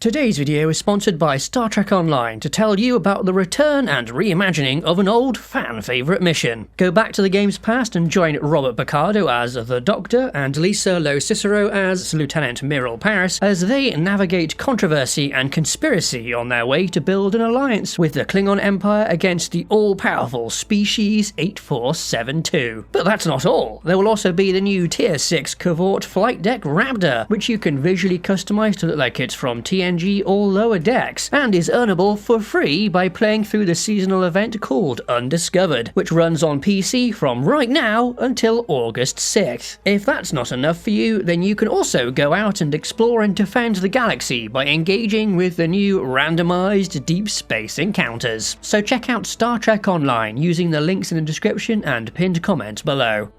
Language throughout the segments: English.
Today's video is sponsored by Star Trek Online to tell you about the return and reimagining of an old fan-favourite mission. Go back to the game's past and join Robert Picardo as the Doctor and Lisa Lo Cicero as Lieutenant Miral Paris as they navigate controversy and conspiracy on their way to build an alliance with the Klingon Empire against the all-powerful Species 8472. But that's not all. There will also be the new Tier 6 Covort Flight Deck Raptor, which you can visually customise to look like it's from TNG or Lower Decks, and is earnable for free by playing through the seasonal event called Undiscovered, which runs on PC from right now until August 6th. If that's not enough for you, then you can also go out and explore and defend the galaxy by engaging with the new randomised deep space encounters. So check out Star Trek Online using the links in the description and pinned comment below.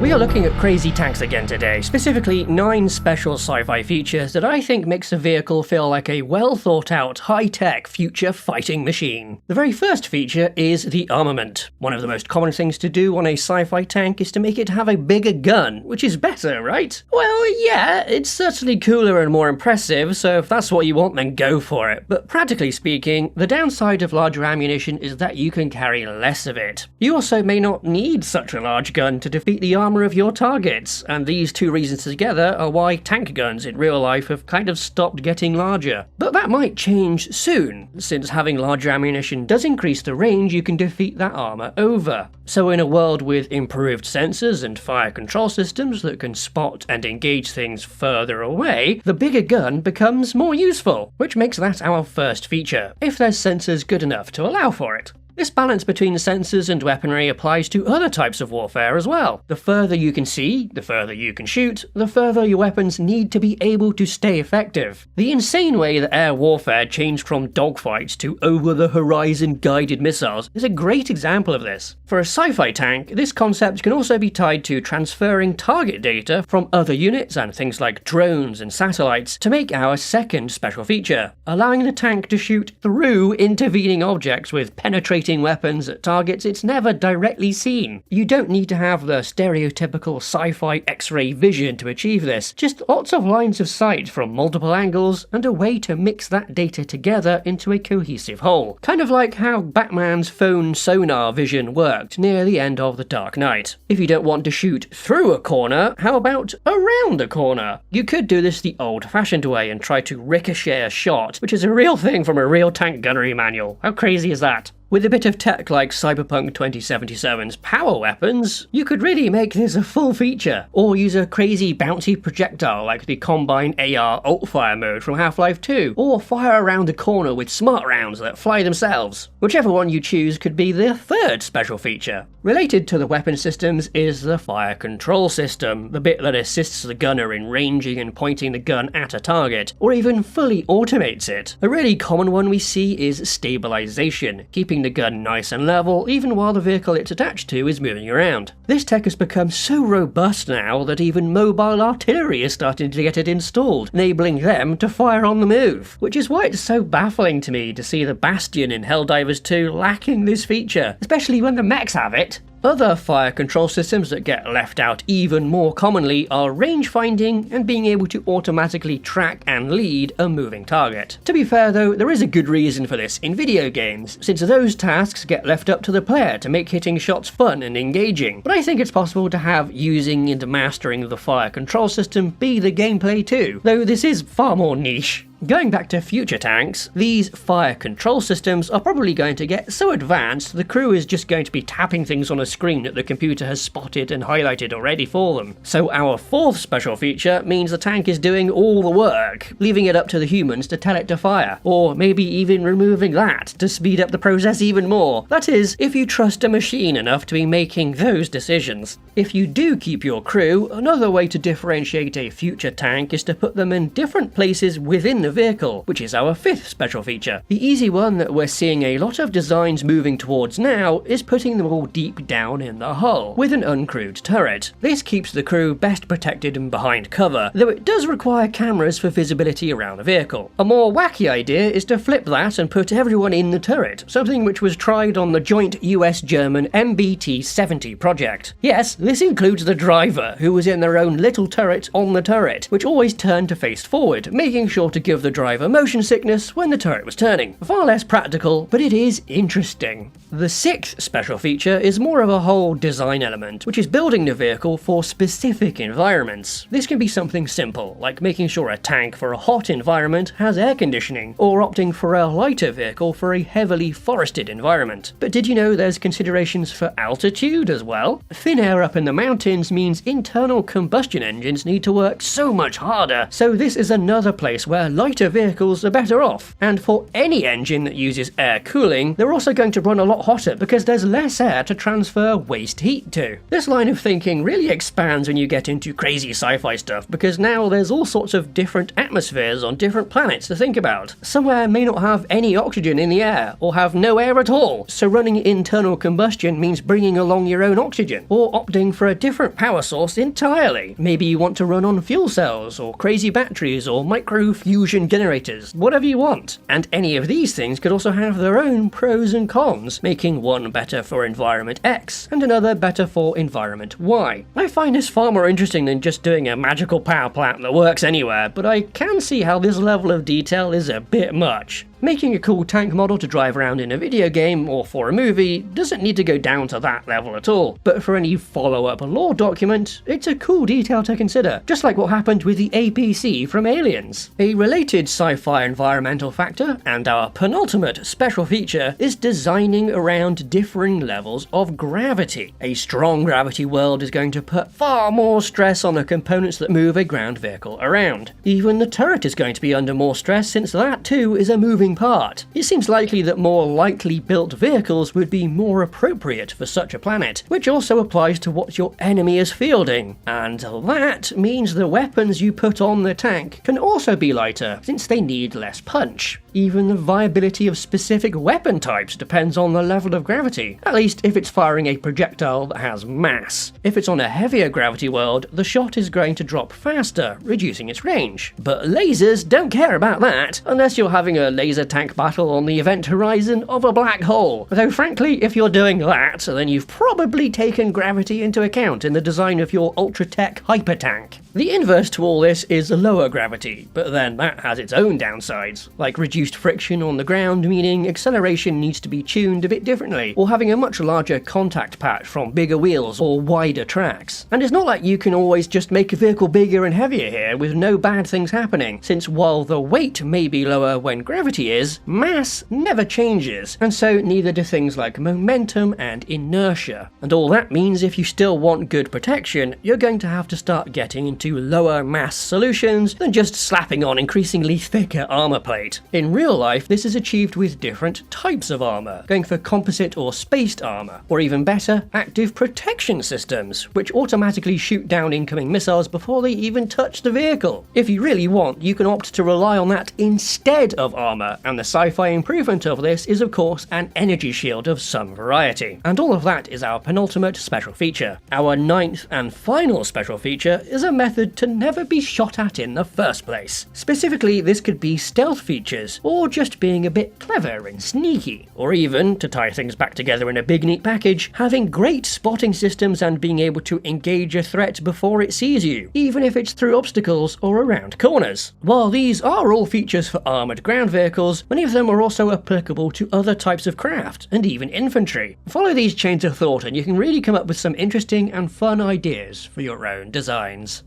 We are looking at crazy tanks again today, specifically 9 special sci-fi features that I think makes the vehicle feel like a well-thought-out, high-tech future fighting machine. The very first feature is the armament. One of the most common things to do on a sci-fi tank is to make it have a bigger gun, which is better, right? Well, yeah, it's certainly cooler and more impressive, so if that's what you want, then go for it. But practically speaking, the downside of larger ammunition is that you can carry less of it. You also may not need such a large gun to defeat the armor of your targets, and these two reasons together are why tank guns in real life have kind of stopped getting larger. But that might change soon, since having larger ammunition does increase the range you can defeat that armor over. So in a world with improved sensors and fire control systems that can spot and engage things further away, the bigger gun becomes more useful, which makes that our first feature, if there's sensors good enough to allow for it. This balance between sensors and weaponry applies to other types of warfare as well. The further you can see, the further you can shoot, the further your weapons need to be able to stay effective. The insane way that air warfare changed from dogfights to over-the-horizon guided missiles is a great example of this. For a sci-fi tank, this concept can also be tied to transferring target data from other units and things like drones and satellites to make our second special feature, allowing the tank to shoot through intervening objects with penetrating weapons at targets it's never directly seen. You don't need to have the stereotypical sci-fi X-ray vision to achieve this, just lots of lines of sight from multiple angles and a way to mix that data together into a cohesive whole. Kind of like how Batman's phone sonar vision worked near the end of The Dark Knight. If you don't want to shoot through a corner, how about around a corner? You could do this the old-fashioned way and try to ricochet a shot, which is a real thing from a real tank gunnery manual. How crazy is that? With a bit of tech like Cyberpunk 2077's power weapons, you could really make this a full feature, or use a crazy bouncy projectile like the Combine AR alt-fire mode from Half-Life 2, or fire around a corner with smart rounds that fly themselves. Whichever one you choose could be the third special feature. Related to the weapon systems is the fire control system, the bit that assists the gunner in ranging and pointing the gun at a target, or even fully automates it. A really common one we see is stabilization, keeping the gun nice and level even while the vehicle it's attached to is moving around. This tech has become so robust now that even mobile artillery is starting to get it installed, enabling them to fire on the move, which is why it's so baffling to me to see the Bastion in Helldivers 2 lacking this feature, especially when the mechs have it. Other fire control systems that get left out even more commonly are range finding and being able to automatically track and lead a moving target. To be fair though, there is a good reason for this in video games, since those tasks get left up to the player to make hitting shots fun and engaging. But I think it's possible to have using and mastering the fire control system be the gameplay too, though this is far more niche. Going back to future tanks, these fire control systems are probably going to get so advanced the crew is just going to be tapping things on a screen that the computer has spotted and highlighted already for them. So our fourth special feature means the tank is doing all the work, leaving it up to the humans to tell it to fire, or maybe even removing that to speed up the process even more. That is, if you trust a machine enough to be making those decisions. If you do keep your crew, another way to differentiate a future tank is to put them in different places within the a vehicle, which is our 5th special feature. The easy one that we're seeing a lot of designs moving towards now is putting them all deep down in the hull, with an uncrewed turret. This keeps the crew best protected and behind cover, though it does require cameras for visibility around a vehicle. A more wacky idea is to flip that and put everyone in the turret, something which was tried on the joint US-German MBT-70 project. Yes, this includes the driver, who was in their own little turret on the turret, which always turned to face forward, making sure to give the driver motion sickness when the turret was turning. Far less practical, but it is interesting. The 6th special feature is more of a whole design element, which is building the vehicle for specific environments. This can be something simple, like making sure a tank for a hot environment has air conditioning, or opting for a lighter vehicle for a heavily forested environment. But did you know there's considerations for altitude as well? Thin air up in the mountains means internal combustion engines need to work so much harder, so this is another place where lighter vehicles are better off. And for any engine that uses air cooling, they're also going to run a lot hotter because there's less air to transfer waste heat to. This line of thinking really expands when you get into crazy sci-fi stuff, because now there's all sorts of different atmospheres on different planets to think about. Somewhere may not have any oxygen in the air, or have no air at all, so running internal combustion means bringing along your own oxygen, or opting for a different power source entirely. Maybe you want to run on fuel cells, or crazy batteries, or micro fusion generators, whatever you want. And any of these things could also have their own pros and cons, making one better for environment X, and another better for environment Y. I find this far more interesting than just doing a magical power plant that works anywhere, but I can see how this level of detail is a bit much. Making a cool tank model to drive around in a video game or for a movie doesn't need to go down to that level at all, but for any follow-up lore document, it's a cool detail to consider, just like what happened with the APC from Aliens. A related sci-fi environmental factor, and our penultimate special feature, is designing around differing levels of gravity. A strong gravity world is going to put far more stress on the components that move a ground vehicle around. Even the turret is going to be under more stress, since that too is a moving part. It seems likely that more lightly built vehicles would be more appropriate for such a planet, which also applies to what your enemy is fielding. And that means the weapons you put on the tank can also be lighter, since they need less punch. Even the viability of specific weapon types depends on the level of gravity, at least if it's firing a projectile that has mass. If it's on a heavier gravity world, the shot is going to drop faster, reducing its range. But lasers don't care about that, unless you're having a laser tank battle on the event horizon of a black hole. Though frankly, if you're doing that, then you've probably taken gravity into account in the design of your ultra-tech hyper tank. The inverse to all this is lower gravity, but then that has its own downsides, like reduced friction on the ground, meaning acceleration needs to be tuned a bit differently, or having a much larger contact patch from bigger wheels or wider tracks. And it's not like you can always just make a vehicle bigger and heavier here with no bad things happening, since while the weight may be lower when gravity is, mass never changes, and so neither do things like momentum and inertia. And all that means if you still want good protection, you're going to have to start getting into lower mass solutions than just slapping on increasingly thicker armor plate. In real life, this is achieved with different types of armor, going for composite or spaced armor, or even better, active protection systems, which automatically shoot down incoming missiles before they even touch the vehicle. If you really want, you can opt to rely on that instead of armor, and the sci-fi improvement of this is of course an energy shield of some variety. And all of that is our penultimate special feature. Our 9th and final special feature is a method to never be shot at in the first place. Specifically, this could be stealth features, or just being a bit clever and sneaky, or even, to tie things back together in a big neat package, having great spotting systems and being able to engage a threat before it sees you, even if it's through obstacles or around corners. While these are all features for armoured ground vehicles, many of them are also applicable to other types of craft, and even infantry. Follow these chains of thought and you can really come up with some interesting and fun ideas for your own designs.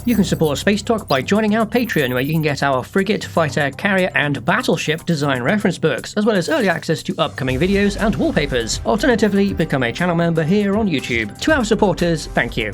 You can support Spacedock by joining our Patreon, where you can get our frigate, fighter, carrier and battleship design reference books, as well as early access to upcoming videos and wallpapers. Alternatively, become a channel member here on YouTube. To our supporters, thank you.